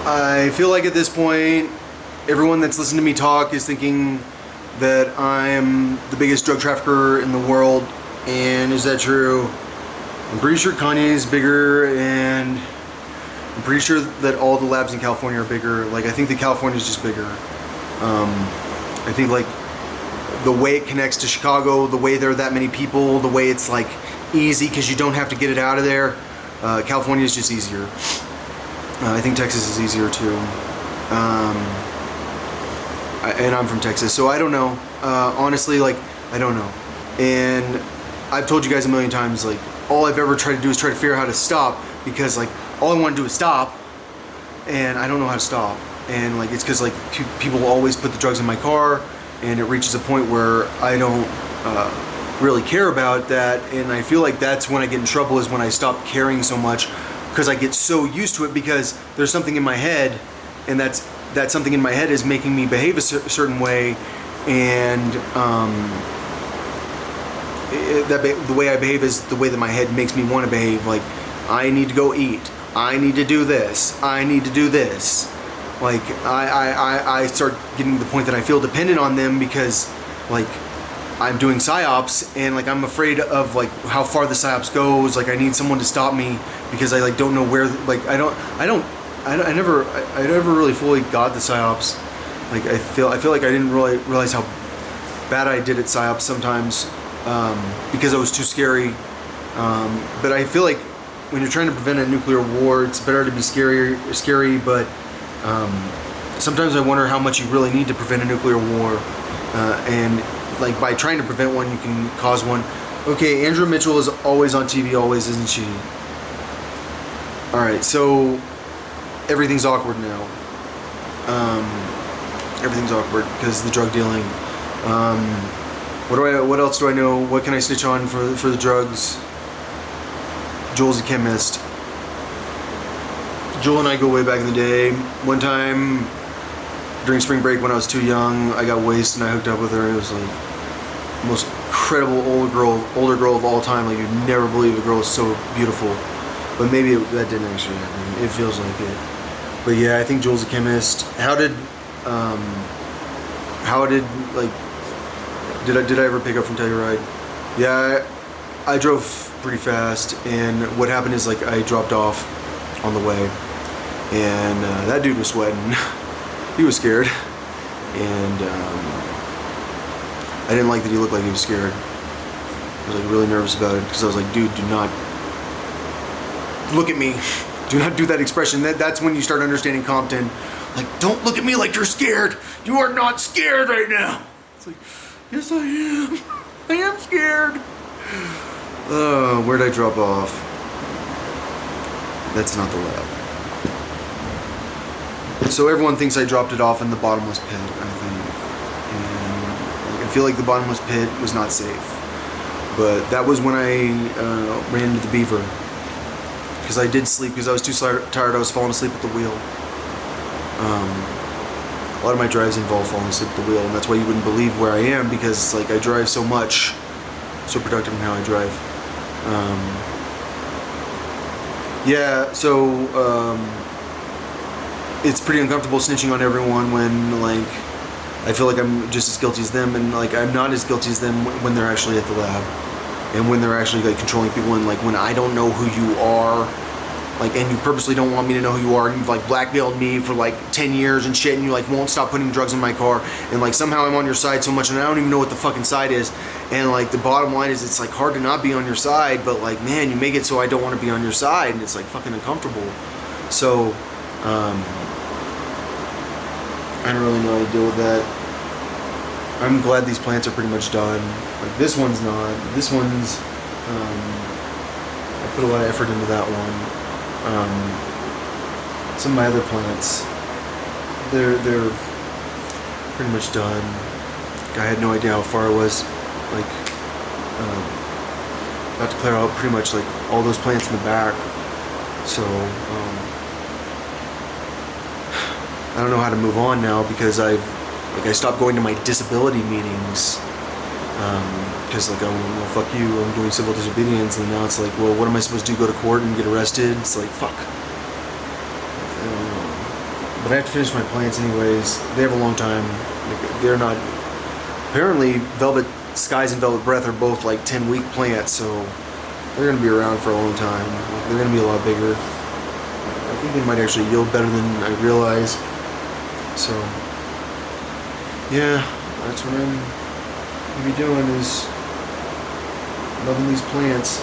I feel like at this point, everyone that's listened to me talk is thinking that I'm the biggest drug trafficker in the world. And is that true? I'm pretty sure Kanye is bigger, and I'm pretty sure that all the labs in California are bigger. Like, I think that California is just bigger. I think, like, the way it connects to Chicago, the way there are that many people, the way it's, like, easy because you don't have to get it out of there. California is just easier. I think Texas is easier too. And I'm from Texas, so I don't know. Honestly, like, I don't know. And I've told you guys a million times, like, all I've ever tried to do is try to figure out how to stop, because, like, all I want to do is stop, and I don't know how to stop. And, like, it's because, like, people always put the drugs in my car, and it reaches a point where I don't really care about that, and I feel like that's when I get in trouble, is when I stop caring so much, because I get so used to it, because there's something in my head, and that something in my head is making me behave a certain way, and the way I behave is the way that my head makes me want to behave. Like, I need to go eat, I need to do this, I need to do this. Like, I start getting to the point that I feel dependent on them, because, like, I'm doing psyops, and, like, I'm afraid of, like, how far the psyops goes. Like, I need someone to stop me, because I, like, don't know where, like, I never really fully got the psyops. Like, I feel like I didn't really realize how bad I did at psyops sometimes, because it was too scary. But I feel like when you're trying to prevent a nuclear war, it's better to be scary, but sometimes I wonder how much you really need to prevent a nuclear war, and, like, by trying to prevent one, you can cause one. Okay, Andrea Mitchell is always on TV, always, isn't she? Alright, so everything's awkward now. Everything's awkward because of the drug dealing. What else do I know? What can I stitch on for the drugs? Joel's a chemist. Joel and I go way back in the day. One time during spring break when I was too young, I got wasted and I hooked up with her. It was like the most incredible older girl of all time. Like, you'd never believe a girl is so beautiful. But maybe that didn't actually happen. It feels like it. But yeah, I think Joel's a chemist. How did like, did I ever pick up from Telluride? Yeah, I drove pretty fast, and what happened is, like, I dropped off on the way, and that dude was sweating. He was scared, and I didn't like that he looked like he was scared. I was, like, really nervous about it, because I was like, dude, do not look at me. Do not do that expression. That's when you start understanding Compton. Like, don't look at me like you're scared. You are not scared right now. It's like, yes, I am. I am scared. Where'd I drop off? That's not the lab. So everyone thinks I dropped it off in the bottomless pit, I think. And, like, I feel like the bottomless pit was not safe. But that was when I ran into the beaver. Because I did sleep, because I was too tired. I was falling asleep at the wheel. A lot of my drives involve falling asleep at the wheel, and that's why you wouldn't believe where I am, because, like, I drive so much, so productive in how I drive. Yeah, so it's pretty uncomfortable snitching on everyone when, like, I feel like I'm just as guilty as them, and, like, I'm not as guilty as them when they're actually at the lab, and when they're actually, like, controlling people, and, like, when I don't know who you are, like, and you purposely don't want me to know who you are, and you've, like, blackmailed me for, like, 10 years and shit, and you, like, won't stop putting drugs in my car, and, like, somehow I'm on your side so much, and I don't even know what the fucking side is, and, like, the bottom line is, it's, like, hard to not be on your side, but, like, man, you make it so I don't want to be on your side, and it's, like, fucking uncomfortable. So I don't really know how to deal with that. I'm glad these plants are pretty much done. Like, this one's not. This one's, I put a lot of effort into that one. Some of my other plants, they're pretty much done. I had no idea how far I was. Like, about to clear out pretty much, like, all those plants in the back. So, I don't know how to move on now, because I stopped going to my disability meetings, because, like, I'm, well, fuck you, I'm doing civil disobedience, and now it's like, well, what am I supposed to do, go to court and get arrested? It's like, fuck. But I have to finish my plants anyways. They have a long time. Like, they're not. Apparently, Velvet Skies and Velvet Breath are both like 10-week plants, so they're going to be around for a long time. Like, they're going to be a lot bigger. I think they might actually yield better than I realize. So, yeah, that's what I'm going to be doing, is loving these plants.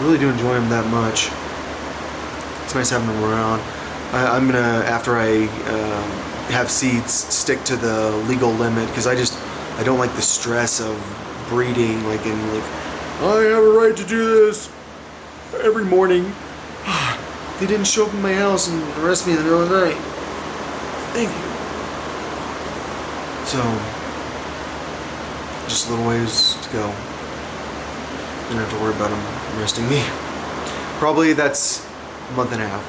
Really do enjoy them that much. It's nice having them around. I'm going to, after I have seeds, stick to the legal limit, because I don't like the stress of breeding, like, I have a right to do this every morning. They didn't show up in my house and arrest me in the middle of the night. Thank you. So, just a little ways to go. Don't have to worry about them arresting me. Probably that's a month and a half.